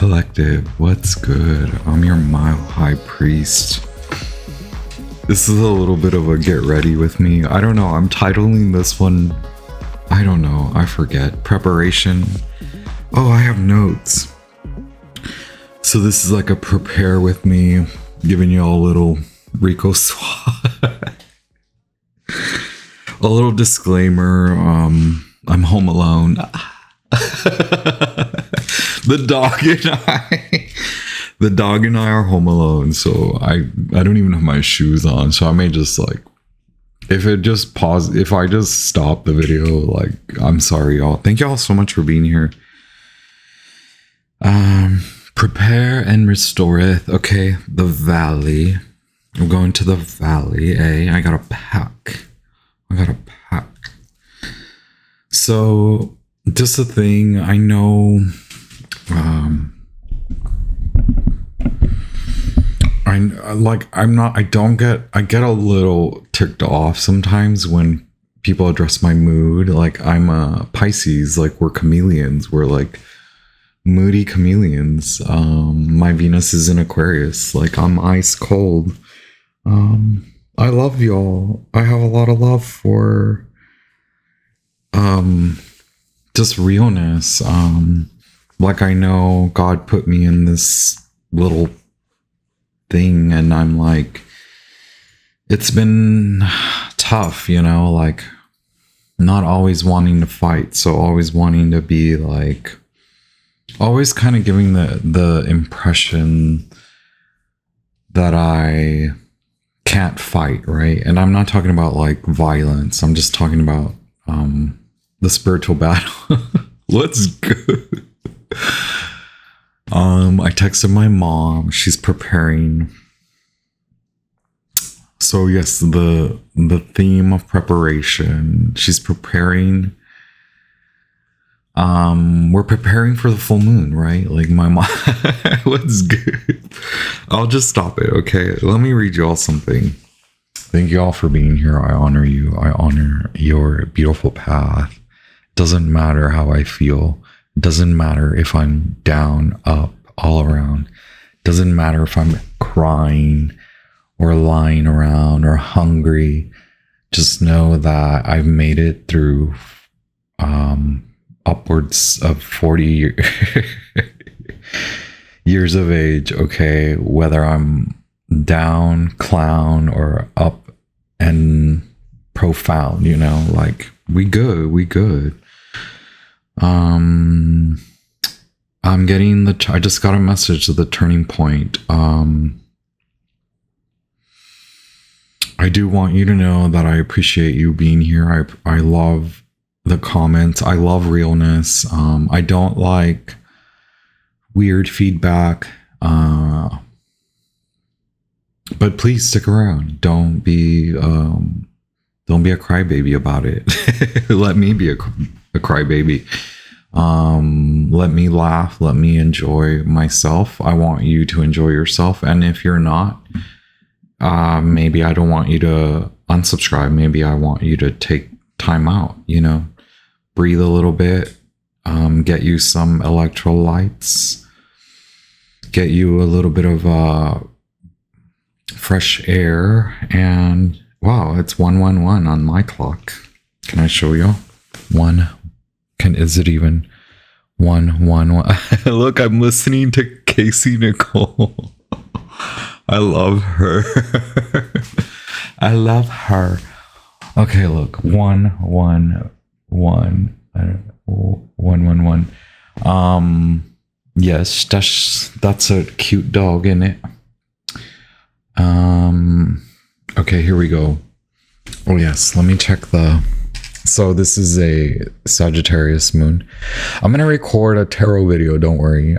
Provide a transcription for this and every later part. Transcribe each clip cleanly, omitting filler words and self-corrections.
Collective, what's good? I'm your Mile High Priest. This is a little bit of a get ready with me. I don't know, I'm titling this one, I don't know, I forget. Preparation. Oh, I have notes. So this is like a prepare with me, giving you all a little Rico swat. A little disclaimer, I'm home alone. The dog and I are home alone, so I don't even have my shoes on, so I may just like, if I just stop the video, like, I'm sorry y'all. Thank y'all so much for being here. Prepare and restoreth. Okay, the valley. I'm going to the valley, I gotta pack. So just a thing, I know I get a little ticked off sometimes when people address my mood. Like, I'm a Pisces, like, we're chameleons, we're like moody chameleons. My Venus is in Aquarius, like, I'm ice cold. I love y'all. I have a lot of love for just realness. Like, I know God put me in this little thing, and I'm like, it's been tough, you know, like, not always wanting to fight, so always wanting to be like, always kind of giving the impression that I can't fight, right? And I'm not talking about like violence, I'm just talking about the spiritual battle. What's good? I texted my mom, she's preparing. So yes, the theme of preparation, she's preparing. We're preparing for the full moon, right? Like, my mom. What's good? I'll just stop it, okay? Let me read you all something. Thank you all for being here. I honor you. I honor your beautiful path. Doesn't matter how I feel. Doesn't matter if I'm down, up, all around. Doesn't matter if I'm crying or lying around or hungry. Just know that I've made it through upwards of 40 years of age, okay? Whether I'm down, clown, or up and profound, you know? Like, we good. I'm getting I just got a message of the turning point. I do want you to know that I appreciate you being here. I love the comments. I love realness. I don't like weird feedback. But please stick around. Don't be a crybaby about it. Let me be a crybaby. Let me laugh. Let me enjoy myself. I want you to enjoy yourself. And if you're not, maybe I don't want you to unsubscribe. Maybe I want you to take time out, you know, breathe a little bit, get you some electrolytes, get you a little bit of fresh air. And wow, it's 111 on my clock. Can I show you? Is it even 111? Look, I'm listening to Casey Nicole. I love her. I love her. Okay, look, 111. 111. Yes, that's a cute dog, isn't it? Okay, here we go. Oh yes, let me check so this is a Sagittarius moon. I'm gonna record a tarot video, don't worry.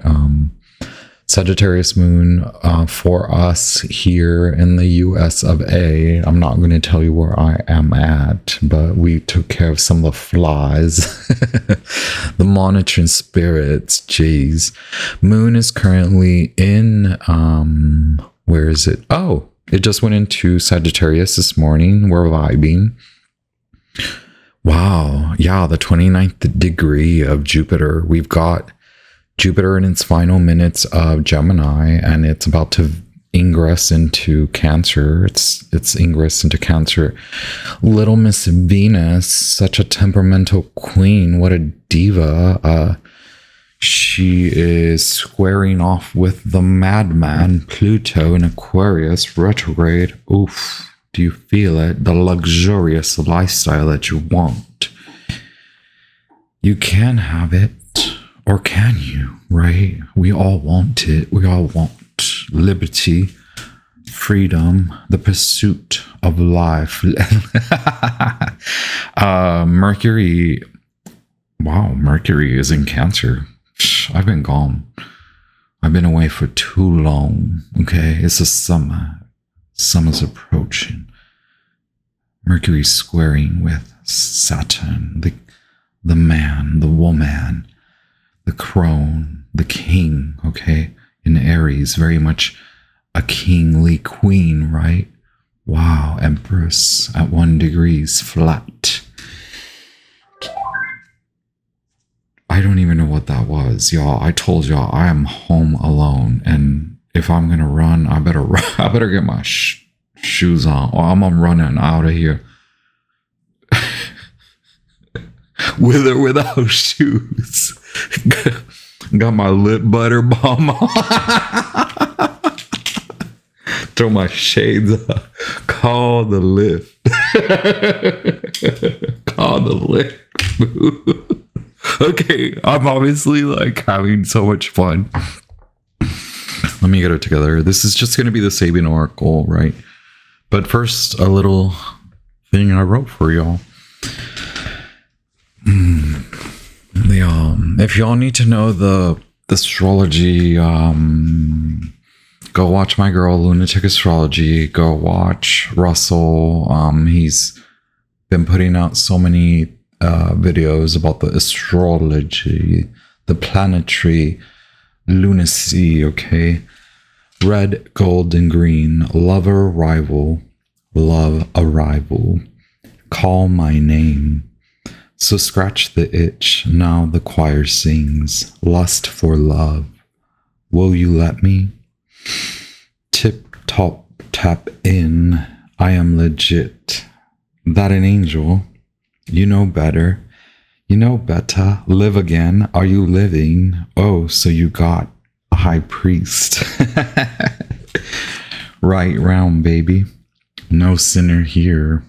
Sagittarius moon for us here in the US of A. I'm not going to tell you where I am at, but we took care of some of the flies. The monitoring spirits, jeez. Moon is currently in, where is it? Oh, it just went into Sagittarius this morning. We're vibing. Wow. Yeah, the 29th degree of Jupiter. We've got Jupiter in its final minutes of Gemini, and it's about to ingress into Cancer. It's ingress into Cancer. Little Miss Venus, such a temperamental queen. What a diva. She is squaring off with the madman Pluto in Aquarius retrograde. Oof. Do you feel it? The luxurious lifestyle that you want. You can have it, or can you, right? We all want it. We all want liberty, freedom, the pursuit of life. Mercury. Wow, Mercury is in Cancer. I've been gone. I've been away for too long. Okay, it's the summer. Summer's approaching. Mercury squaring with Saturn, the man, the woman, the crone, the king, okay? In Aries, very much a kingly queen, right? Wow, Empress at 1 degrees flat. I don't even know what that was, y'all. I told y'all I am home alone, and if I'm gonna run, I better get my shoes on, or I'm running out of here with or without shoes. Got my lip butter balm on. Throw my shades up. Call the lift. Call the lift. Okay, I'm obviously like having so much fun. Let me get it together. This is just going to be the Sabian Oracle, right? But first, a little thing I wrote for y'all. If y'all need to know the astrology, go watch my girl Lunatic Astrology. Go watch Russell. He's been putting out so many videos about the astrology, the planetary lunacy, okay? Red, gold, and green. Lover, rival. Love, arrival. Call my name. So scratch the itch. Now the choir sings. Lust for love. Will you let me? Tip, top, tap in. I am legit. That an angel? You know better. You know better. Live again. Are you living? Oh, so you got a high priest. Right round, baby. No sinner here.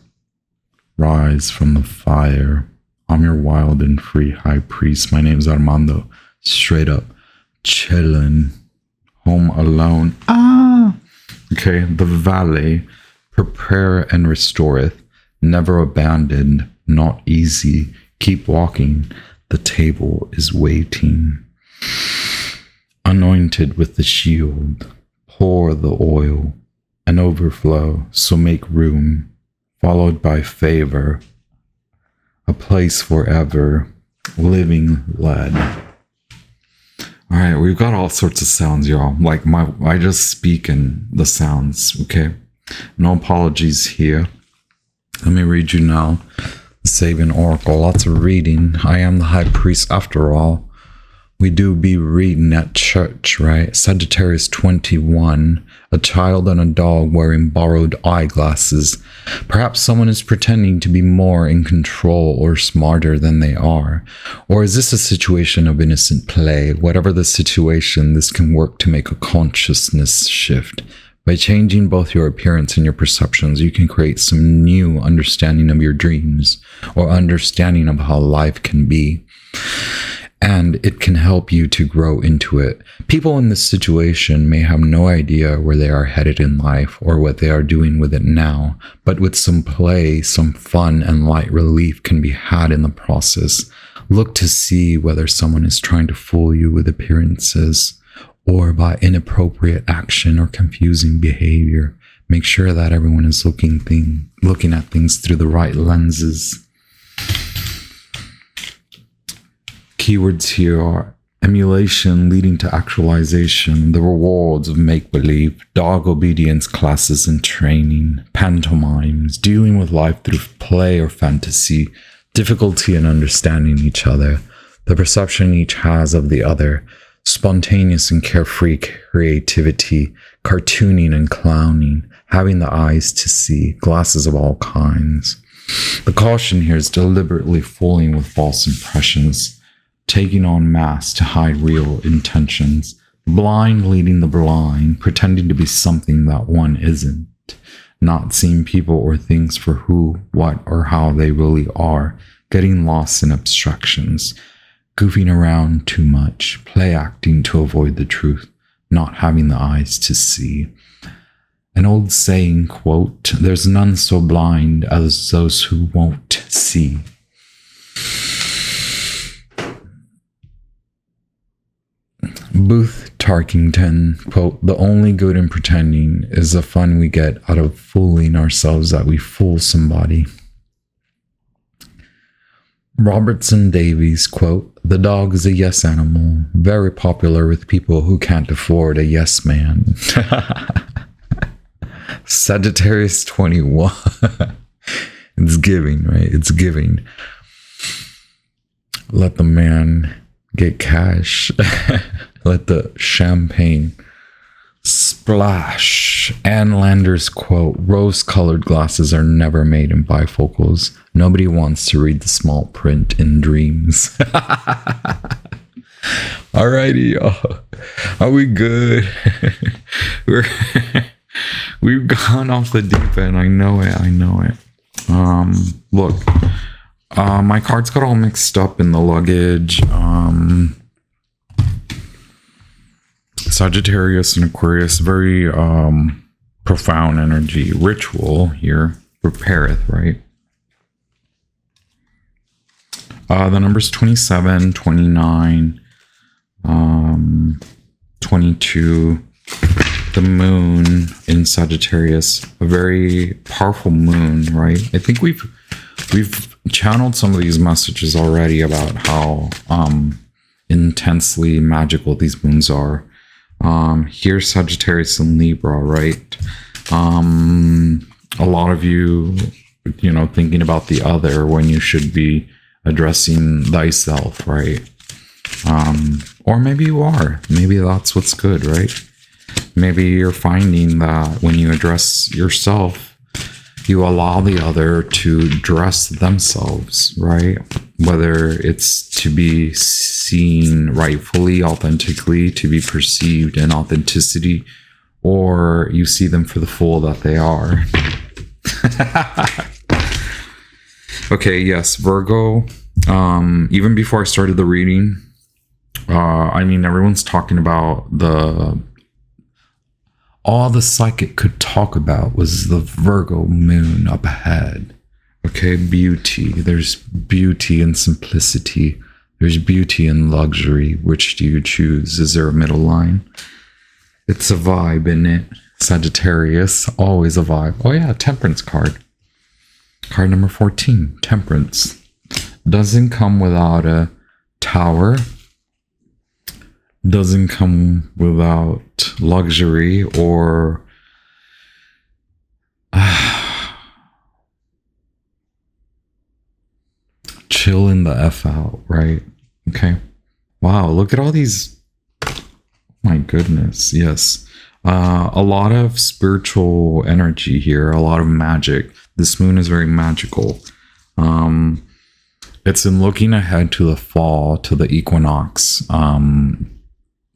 Rise from the fire. I'm your wild and free high priest. My name's Armando. Straight up chillin'. Home alone. Okay, the valet. Prepare and restoreth. Never abandoned. Not easy. Keep walking. The table is waiting. Anointed with the shield. Pour the oil. An overflow. So make room. Followed by favor. A place forever. Living led. All right, we've got all sorts of sounds, y'all. Like I just speak in the sounds, okay? No apologies here. Let me read you now. The Sabian Oracle. Lots of reading. I am the high priest after all. We do be reading at church, right? Sagittarius 21. A child and a dog wearing borrowed eyeglasses. Perhaps someone is pretending to be more in control or smarter than they are. Or is this a situation of innocent play? Whatever the situation, this can work to make a consciousness shift. By changing both your appearance and your perceptions, you can create some new understanding of your dreams or understanding of how life can be. And it can help you to grow into it. People in this situation may have no idea where they are headed in life or what they are doing with it now, but with some play, some fun and light relief can be had in the process. Look to see whether someone is trying to fool you with appearances or by inappropriate action or confusing behavior. Make sure that everyone is looking at things through the right lenses. Keywords here are emulation leading to actualization, the rewards of make-believe, dog obedience classes and training, pantomimes, dealing with life through play or fantasy, difficulty in understanding each other, the perception each has of the other, Spontaneous and carefree creativity, cartooning and clowning, having the eyes to see, glasses of all kinds. The caution here is deliberately fooling with false impressions, taking on masks to hide real intentions, blind leading the blind, pretending to be something that one isn't, not seeing people or things for who, what, or how they really are, getting lost in abstractions, goofing around too much, play acting to avoid the truth, not having the eyes to see. An old saying, quote, "There's none so blind as those who won't see." Booth Tarkington, quote, "The only good in pretending is the fun we get out of fooling ourselves that we fool somebody." Robertson Davies, quote, "The dog is a yes animal, very popular with people who can't afford a yes man." Sagittarius 21. It's giving, right? It's giving. Let the man get cash. Let the champagne splash. Ann Landers, quote, "Rose-colored glasses are never made in bifocals. Nobody wants to read the small print in dreams." Alrighty, y'all. Are we good? We've gone off the deep end. I know it. Look, my cards got all mixed up in the luggage. Sagittarius and Aquarius, very profound energy. Ritual here, prepareth, right? The numbers 27, 29, 22. The moon in Sagittarius, a very powerful moon, right? I think we've channeled some of these messages already about how intensely magical these moons are. Here's Sagittarius and Libra, right? A lot of you thinking about the other when you should be addressing thyself, right? Or maybe you are. Maybe that's what's good, right? Maybe you're finding that when you address yourself, you allow the other to address themselves, right? Whether it's to be seen rightfully, authentically, to be perceived in authenticity, or you see them for the fool that they are. Okay, yes, Virgo. Even before I started the reading, everyone's talking about all the psychic could talk about was the Virgo moon up ahead. Okay, beauty. There's beauty in simplicity. There's beauty in luxury. Which do you choose? Is there a middle line? It's a vibe, isn't it? Sagittarius, always a vibe. Oh yeah, Temperance card. Card number 14, Temperance. Doesn't come without a tower. Doesn't come without luxury or chilling the F out, right? Okay. Wow, look at all these. My goodness, yes. A lot of spiritual energy here, a lot of magic. This moon is very magical. It's in looking ahead to the fall, to the equinox.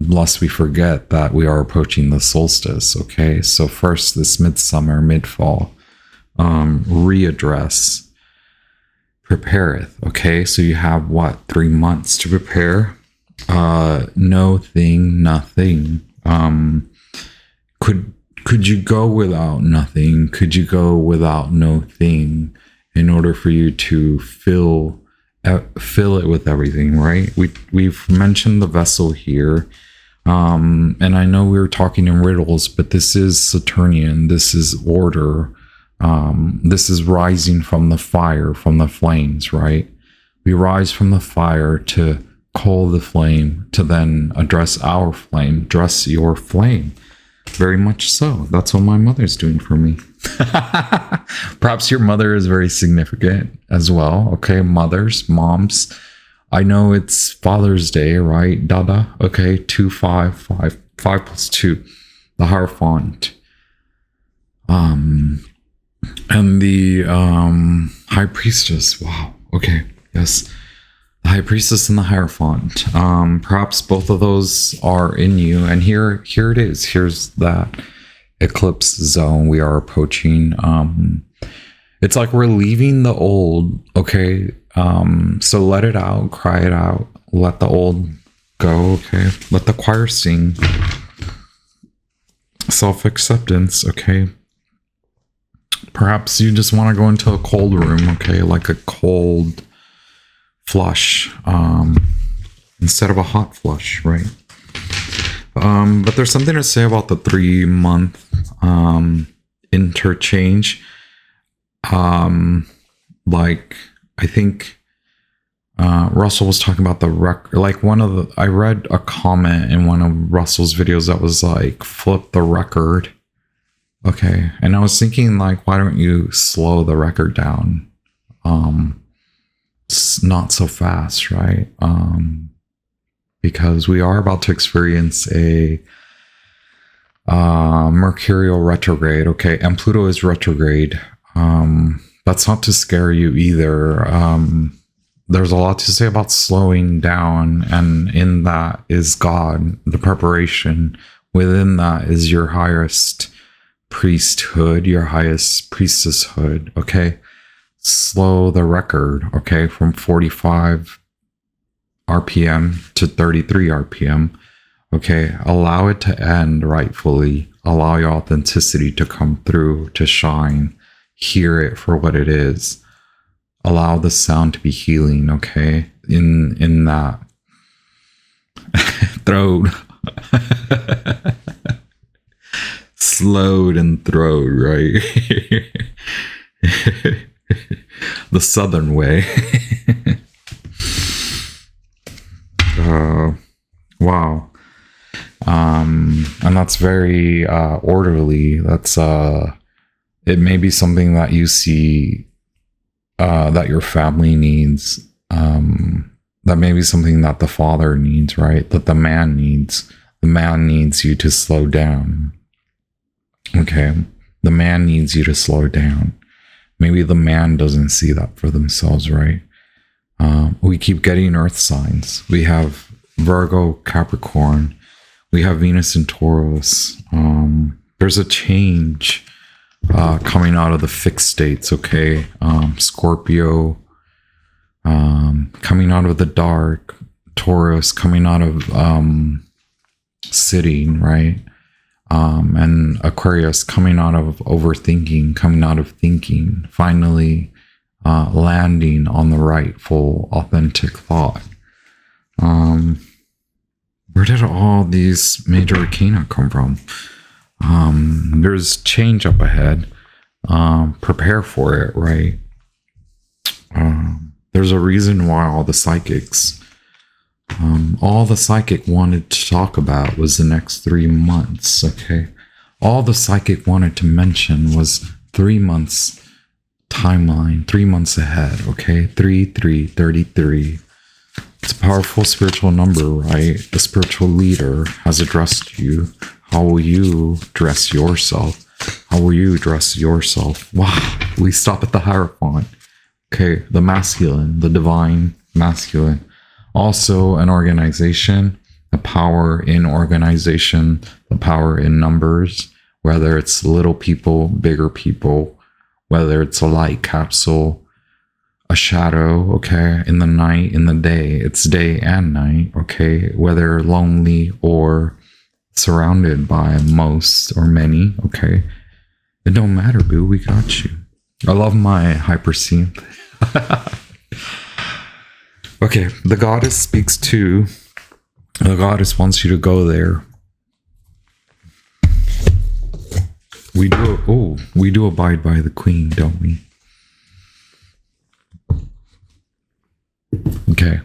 Lest we forget that we are approaching the solstice, okay? So first, this midsummer, mid-fall, readdress, prepareth, okay? So you have, 3 months to prepare? No thing, nothing. Could you go without nothing? Could you go without no thing in order for you to fill it with everything, right? We've mentioned the vessel here. And I know we were talking in riddles, but this is Saturnian. This is order. This is rising from the fire, from the flames, right? We rise from the fire to coal the flame, to then address our flame, dress your flame. Very much so. That's what my mother's doing for me. Perhaps your mother is very significant as well. Okay, mothers, moms. I know it's Father's Day, right, Dada? Okay, 255, 5 plus 2, the Hierophant. And the High Priestess. Wow. Okay. Yes. The High Priestess and the Hierophant. Perhaps both of those are in you. And here it is. Here's that eclipse zone we are approaching. It's like we're leaving the old. Okay. So let it out, cry it out, let the old go. Okay. Let the choir sing. Self-acceptance. Okay. Perhaps you just want to go into a cold room. Okay. Like a cold flush, instead of a hot flush, right? But there's something to say about the 3-month, interchange. Like, I think Russell was talking about the record. Like I read a comment in one of Russell's videos that was like, flip the record. Okay. And I was thinking, like, why don't you slow the record down? It's not so fast, right? Because we are about to experience a Mercurial retrograde. Okay. And Pluto is retrograde. That's not to scare you either. There's a lot to say about slowing down, and in that is God, the preparation. Within that is your highest priesthood, your highest priestesshood. Okay. Slow the record. Okay. From 45 RPM to 33 RPM. Okay. Allow it to end rightfully. Allow your authenticity to come through, to shine. Hear it for what it is. Allow the sound to be healing. Okay. In that throat. Slowed and throat, right? The Southern way. Wow. And that's very orderly. That's it may be something that you see that your family needs. That may be something that the father needs, right? That the man needs. The man needs you to slow down. Okay. The man needs you to slow down. Maybe the man doesn't see that for themselves, right? We keep getting earth signs. We have Virgo, Capricorn. We have Venus and Taurus. There's a change coming out of the fixed states, okay? Scorpio coming out of the dark. Taurus coming out of sitting, right? And Aquarius coming out of overthinking, coming out of thinking, finally landing on the rightful, authentic thought. Where did all these major arcana come from? There's change up ahead. Prepare for it, right? There's a reason why all the psychic wanted to talk about was the next 3 months. Okay. All the psychic wanted to mention was 3 months timeline, 3 months ahead. Okay. 33. It's a powerful spiritual number, right? The spiritual leader has addressed you. How will you dress yourself? How will you dress yourself? Wow. We stop at the Hierophant. Okay. The masculine, the divine masculine. Also an organization, the power in organization, the power in numbers, whether it's little people, bigger people, whether it's a light capsule, a shadow, okay, in the night, in the day, it's day and night, okay, whether lonely or surrounded by most or many, okay, it don't matter, boo, we got you. I love my hypersynth. Okay, the goddess speaks to, the goddess wants you to go there. We do abide by the queen, don't we? Okay,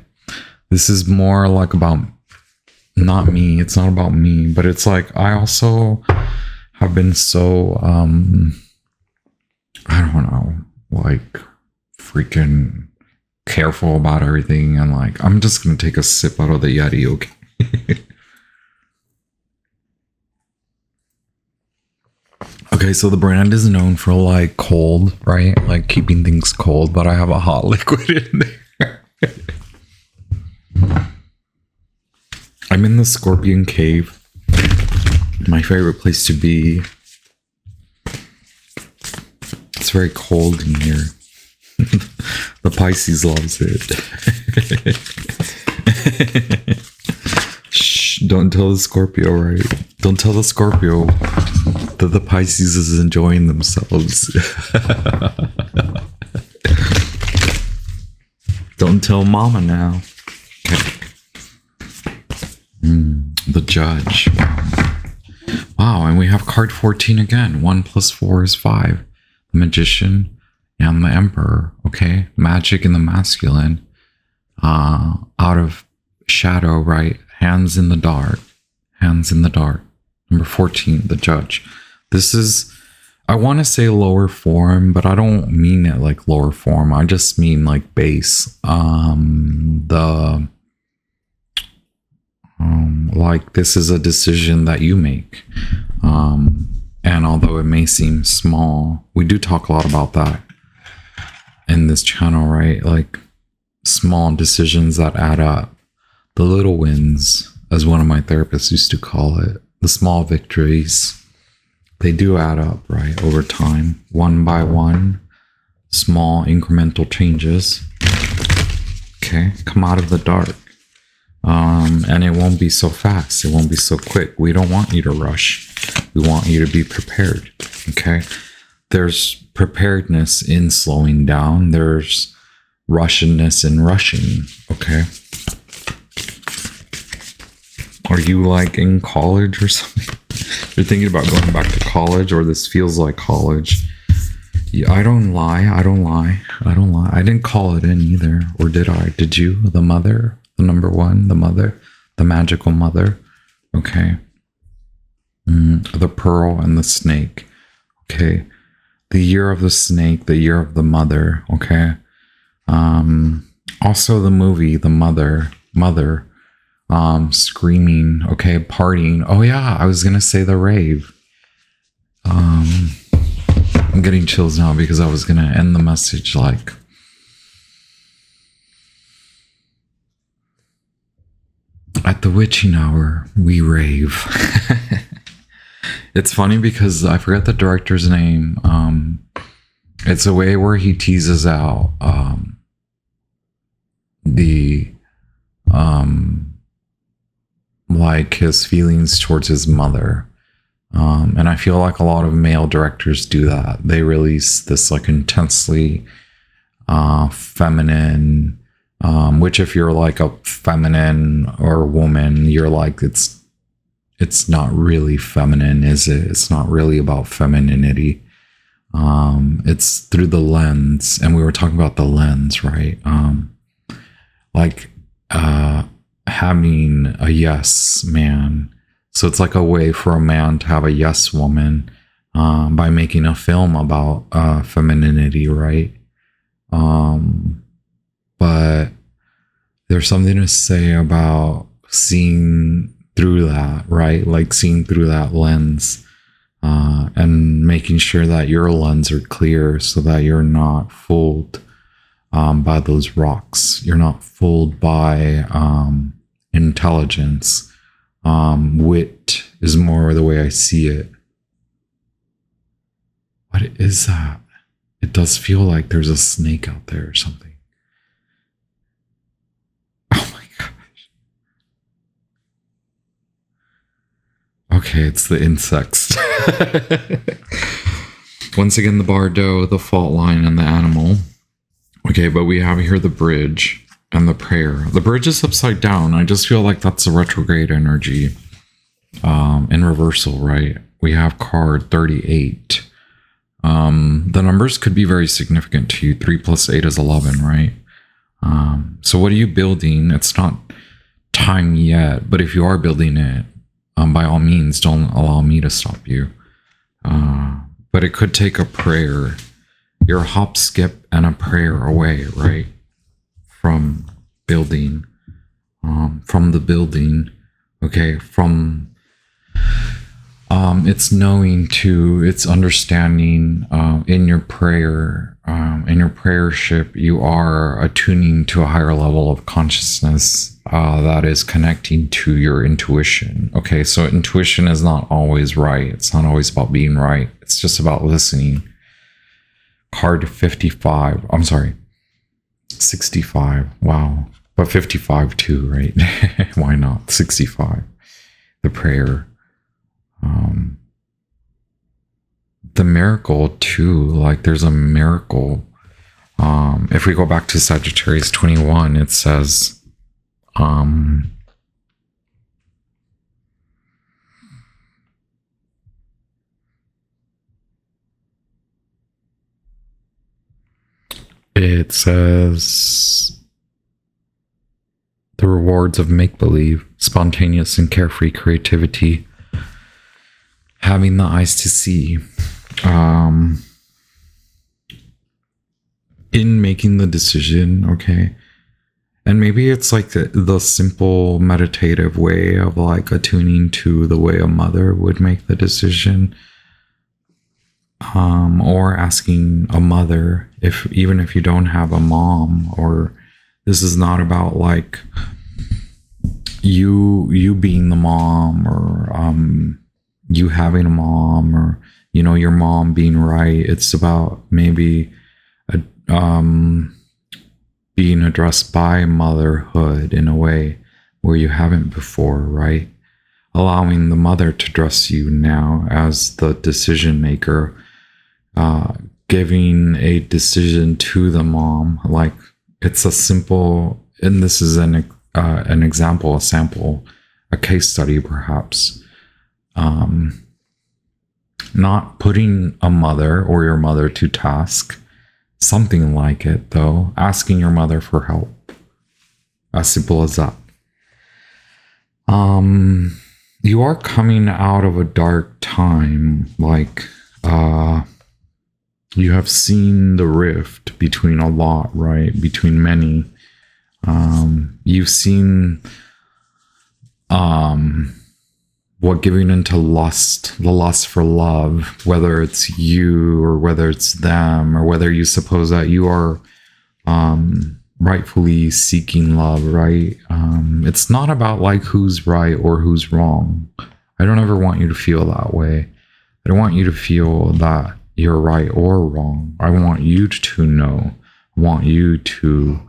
this is more like about not me. It's not about me, but it's like I also have been so I don't know, like freaking careful about everything. And like, I'm just going to take a sip out of the Yeti, okay? Okay, so the brand is known for like cold, right? Like keeping things cold, but I have a hot liquid in there. I'm in the Scorpion Cave. My favorite place to be. It's very cold in here. The Pisces loves it. Shh, don't tell the Scorpio, right? Don't tell the Scorpio that the Pisces is enjoying themselves. Don't tell mama now. Okay. The Judge. Wow, and we have card 14 again. 1 + 4 is 5. The Magician and the Emperor. Okay, magic in the masculine. Out of shadow, right? Hands in the dark. Hands in the dark. Number 14, the Judge. This is, I want to say lower form, but I don't mean it like lower form. I just mean like base. Like this is a decision that you make. And although it may seem small, we do talk a lot about that in this channel, right? Like small decisions that add up. The little wins, as one of my therapists used to call it, the small victories, they do add up, right? Over time, one by one, small incremental changes. Okay, come out of the dark. And it won't be so fast. It won't be so quick. We don't want you to rush. We want you to be prepared. Okay. There's preparedness in slowing down. There's rushedness in rushing. Okay. Are you like in college or something? You're thinking about going back to college, or this feels like college. Yeah, I don't lie. I didn't call it in either. Or did I? Did you? The mother? The number one, the mother, the magical mother. Okay. The pearl and the snake. Okay. The year of the snake, the year of the mother. Okay. Also the movie, the mother, screaming. Okay. Partying. Oh yeah. I was going to say the rave. I'm getting chills now because I was going to end the message like, at the witching hour, we rave. It's funny because I forget the director's name. It's a way where he teases out like his feelings towards his mother. And I feel like a lot of male directors do that. They release this like intensely feminine, which if you're like a feminine or a woman, you're like, it's not really feminine, is it? It's not really about femininity. It's through the lens, and we were talking about the lens, right? Having a yes man. So it's like a way for a man to have a yes woman by making a film about femininity, right? But there's something to say about seeing through that, right? Like seeing through that lens and making sure that your lens are clear so that you're not fooled by those rocks. You're not fooled by intelligence. Wit is more the way I see it. What is that? It does feel like there's a snake out there or something. Oh my gosh. Okay, it's the insects. Once again, the bardo, the fault line, and the animal. Okay, but we have here the bridge and the prayer. The bridge is upside down. I just feel like that's a retrograde energy in reversal, right? We have card 38. The numbers could be very significant to you. 3 + 8 is 11, right? So what are you building? It's not time yet, but if you are building it, by all means, don't allow me to stop you. But it could take a prayer. You're a hop, skip, and a prayer away, right? from building, from the building, okay, from it's knowing to, it's understanding, in your prayer, in your prayership, you are attuning to a higher level of consciousness that is connecting to your intuition. Okay, so intuition is not always right. It's not always about being right. It's just about listening. Card 55. I'm sorry, 65. Wow. But 55 too, right? Why not? 65. The prayer. The miracle too, like there's a miracle. If we go back to Sagittarius 21, it says, it says the rewards of make-believe, spontaneous and carefree creativity, having the eyes to see, in making the decision, okay? And maybe it's like the simple meditative way of like attuning to the way a mother would make the decision, or asking a mother, even if you don't have a mom, or this is not about like you being the mom, or you having a mom, or you know, your mom being right. It's about maybe being addressed by motherhood in a way where you haven't before, right? Allowing the mother to address you now as the decision maker, giving a decision to the mom. Like it's a simple, and this is an example, a sample, a case study perhaps. Not putting a mother or your mother to task, something like it though, asking your mother for help, as simple as that. You are coming out of a dark time, like you have seen the rift between a lot, right, between many. You've seen what giving into lust, the lust for love, whether it's you or whether it's them, or whether you suppose that you are rightfully seeking love, right? It's not about like who's right or who's wrong. I don't ever want you to feel that way. I don't want you to feel that you're right or wrong. I want you to know. I want you to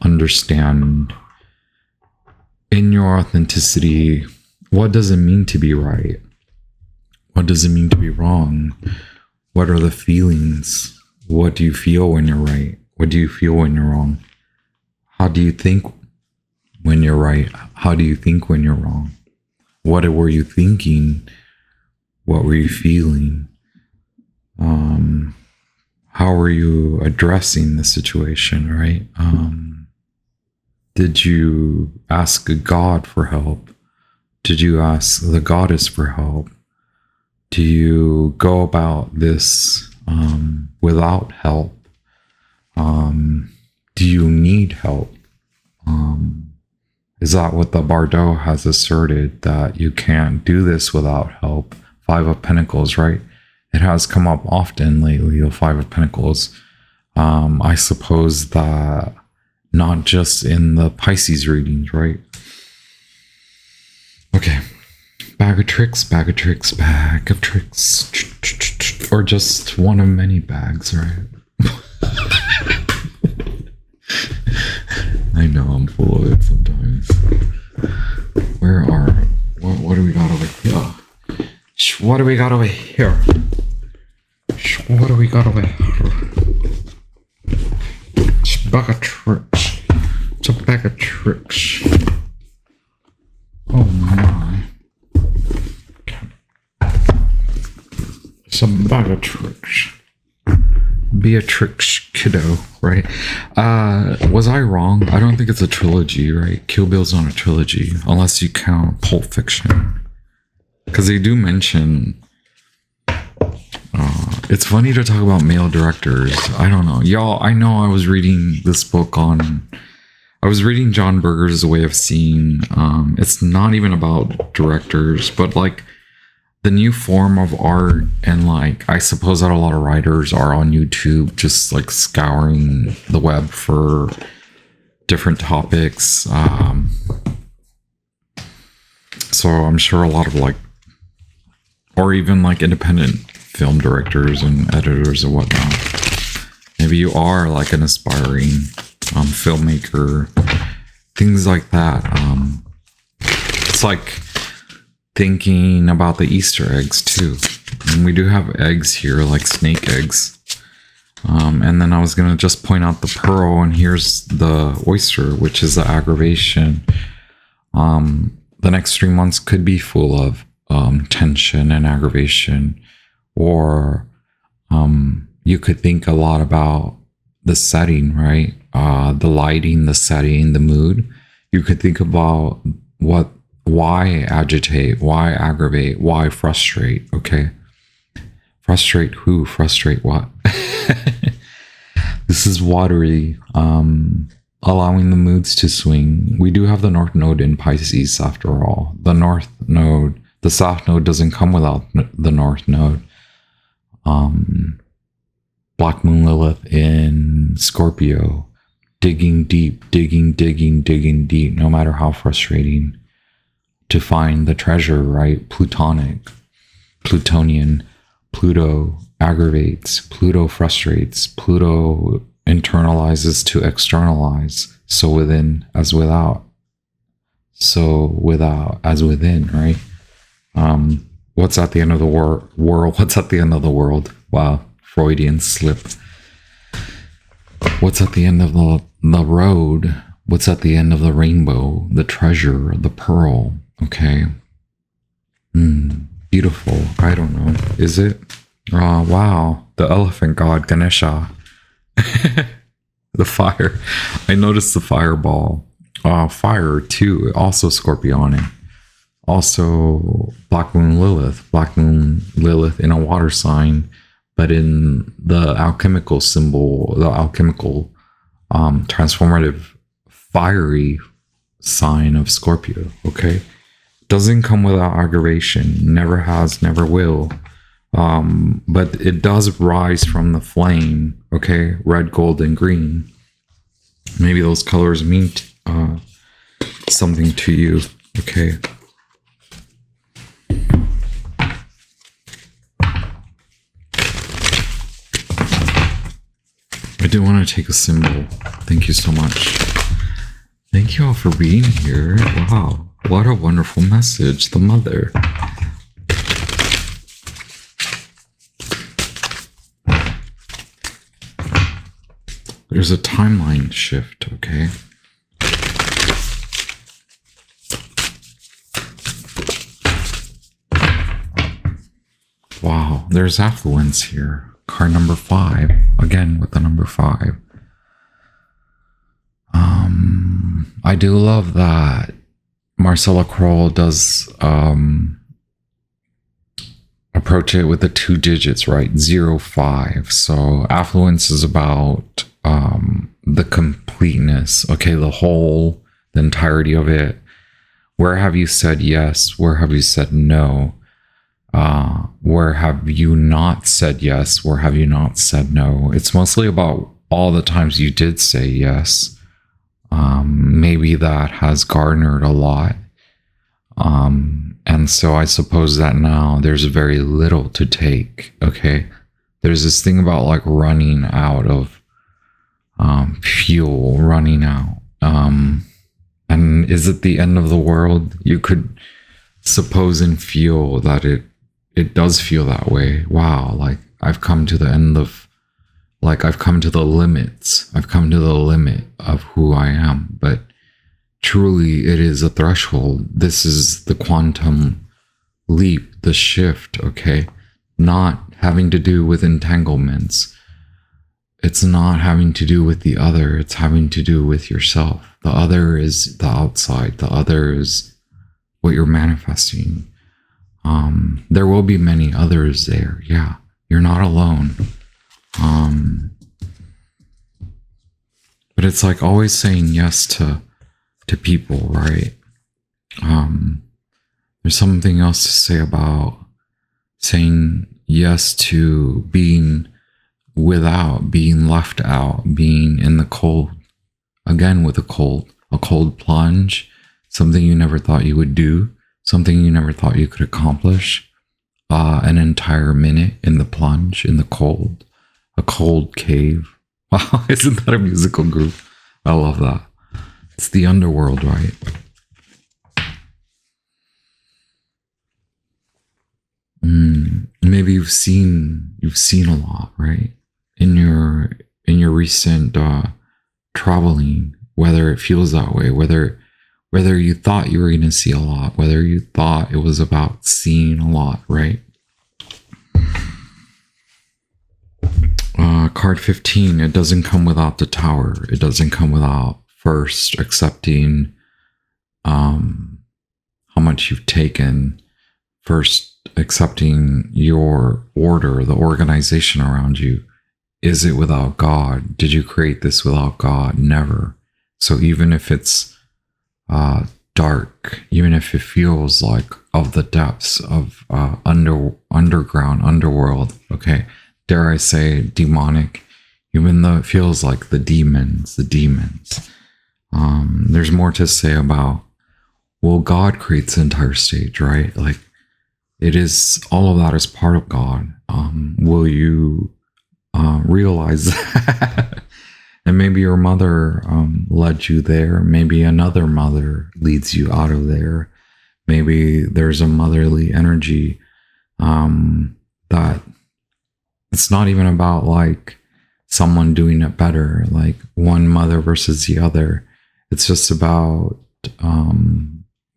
understand in your authenticity, what does it mean to be right? What does it mean to be wrong? What are the feelings? What do you feel when you're right? What do you feel when you're wrong? How do you think when you're right? How do you think when you're wrong? What were you thinking? What were you feeling? How were you addressing the situation, right? Did you ask God for help? Did you ask the goddess for help? Do you go about this without help? Do you need help? Is that what the Bardo has asserted, that you can't do this without help? Five of Pentacles, right? It has come up often lately, the Five of Pentacles. I suppose that not just in the Pisces readings, right? Okay. Bag of tricks, bag of tricks, bag of tricks. Or just one of many bags, right? I know I'm full of it sometimes. What do we got over here? What do we got over here? What do we got over here? It's a bag of tricks. It's a bag of tricks. Oh my. It's a bag of tricks. Beatrix Kiddo, right? Was I wrong? I don't think it's a trilogy, right? Kill Bill's not a trilogy, unless you count Pulp Fiction. Because they do mention It's funny to talk about male directors. I don't know. Y'all, I know I was reading this book I was reading John Berger's Way of Seeing. It's not even about directors, but like the new form of art. And like, I suppose that a lot of writers are on YouTube just like scouring the web for different topics. So I'm sure a lot of like, or even like independent film directors and editors and whatnot. Maybe you are like an aspiring filmmaker, things like that. It's like thinking about the Easter eggs too. And we do have eggs here, like snake eggs. And then I was going to just point out the pearl, and here's the oyster, which is the aggravation. The next 3 months could be full of tension and aggravation, or you could think a lot about the setting, right? The lighting, the setting, the mood. You could think about why agitate, why aggravate, why frustrate. Okay, frustrate who? Frustrate what? This is watery, allowing the moods to swing. We do have the North Node in Pisces after all. The North Node, the South Node doesn't come without the North Node. Black Moon Lilith in Scorpio, digging deep, digging deep, no matter how frustrating, to find the treasure, right? Plutonian, Pluto aggravates, Pluto frustrates, Pluto internalizes to externalize. So within as without, so without as within, right? What's at the end of the world? What's at the end of the world? Wow, Freudian slip. What's at the end of the road? What's at the end of the rainbow? The treasure, the pearl. Okay. Beautiful. I don't know. Is it? Wow. The elephant god, Ganesha. The fire. I noticed the fireball. Fire too. Also Scorpionic. Also Black Moon Lilith. Black Moon Lilith in a water sign, but in the alchemical symbol, the alchemical transformative fiery sign of Scorpio. Okay. Doesn't come without aggravation. Never has, never will. But it does rise from the flame. Okay. Red, gold, and green. Maybe those colors mean something to you. Okay. I do want to take a symbol. Thank you so much. Thank you all for being here. Wow. What a wonderful message. The mother. There's a timeline shift, okay? Wow, there's affluence here. Card number 5, again with the number 5. I do love that Marcella Kroll does approach it with the 2 digits, right? 05. So affluence is about the completeness, okay, the whole, the entirety of it. Where have you said yes? Where have you said no? Where have you not said yes? Where have you not said no? It's mostly about all the times you did say yes. Maybe that has garnered a lot. And so I suppose that now there's very little to take. Okay. There's this thing about like running out of fuel, running out. And is it the end of the world? You could suppose and feel that it does feel that way. Wow. Like I've come to the end of, like I've come to the limits. I've come to the limit of who I am. But truly it is a threshold. This is the quantum leap, the shift, okay? Not having to do with entanglements. It's not having to do with the other. It's having to do with yourself. The other is the outside. The other is what you're manifesting. There will be many others there. Yeah. You're not alone. But it's like always saying yes to people, right? There's something else to say about saying yes to being without, being left out, being in the cold. Again, with a cold plunge, something you never thought you would do, something you never thought you could accomplish. An entire minute in the plunge, in the cold, a cold cave. Wow, isn't that a musical group? I love that. It's the underworld, right? Maybe you've seen a lot, right? In your recent traveling, whether it feels that way, whether you thought you were going to see a lot, whether you thought it was about seeing a lot, right? Card 15, it doesn't come without the Tower. It doesn't come without first accepting how much you've taken, first accepting your order, the organization around you. Is it without God? Did you create this without God? Never. So even if it's dark, even if it feels like of the depths of underground, underworld, okay, dare I say demonic, even though it feels like the demons, there's more to say about, well, God creates the entire stage, right? Like, it is, all of that is part of God. Will you realize that? And maybe your mother led you there. Maybe another mother leads you out of there. Maybe there's a motherly energy that it's not even about like someone doing it better, like one mother versus the other. It's just about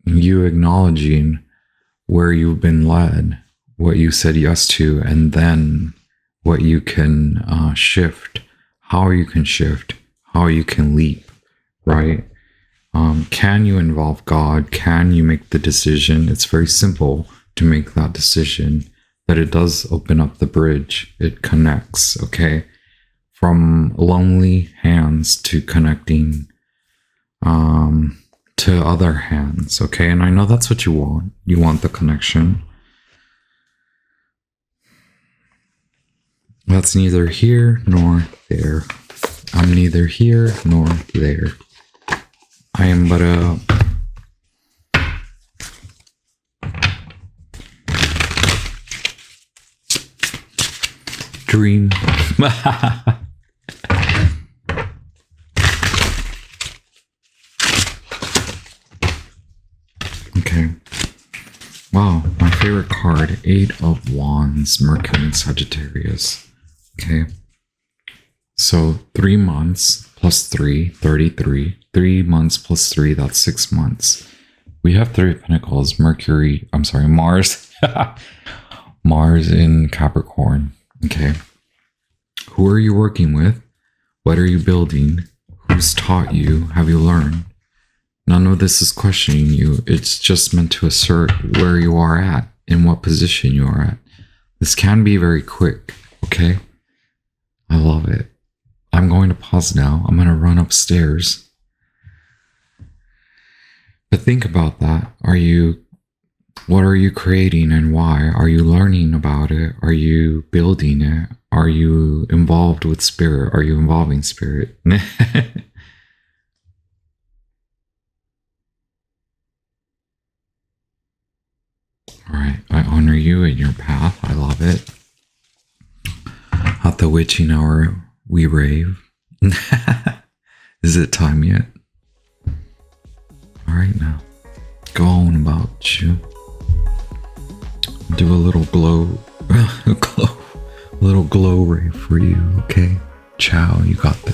you acknowledging where you've been led, what you said yes to, and then what you can shift, how you can shift, how you can leap, right? Can you involve God? Can you make the decision? It's very simple to make that decision, but it does open up the bridge. It connects, okay? From lonely hands to connecting to other hands, okay? And I know that's what you want. You want the connection. That's neither here nor there. I'm neither here nor there. I am but a dream. Okay. Wow, my favorite card, 8 of Wands, Mercury and Sagittarius. Okay. So 3 months plus 3, 33. 3 months plus 3, that's 6 months. We have 3 of Pentacles, Mars. Mars in Capricorn. Okay. Who are you working with? What are you building? Who's taught you? Have you learned? None of this is questioning you. It's just meant to assert where you are at, in what position you are at. This can be very quick, okay? I love it. I'm going to pause now. I'm going to run upstairs. But think about that. What are you creating and why? Are you learning about it? Are you building it? Are you involved with spirit? Are you involving spirit? All right, I honor you in your path. I love it. At the witching hour, we rave. Is it time yet? All right, now go on about you. Do a little glow rave for you, okay? Ciao, you got this.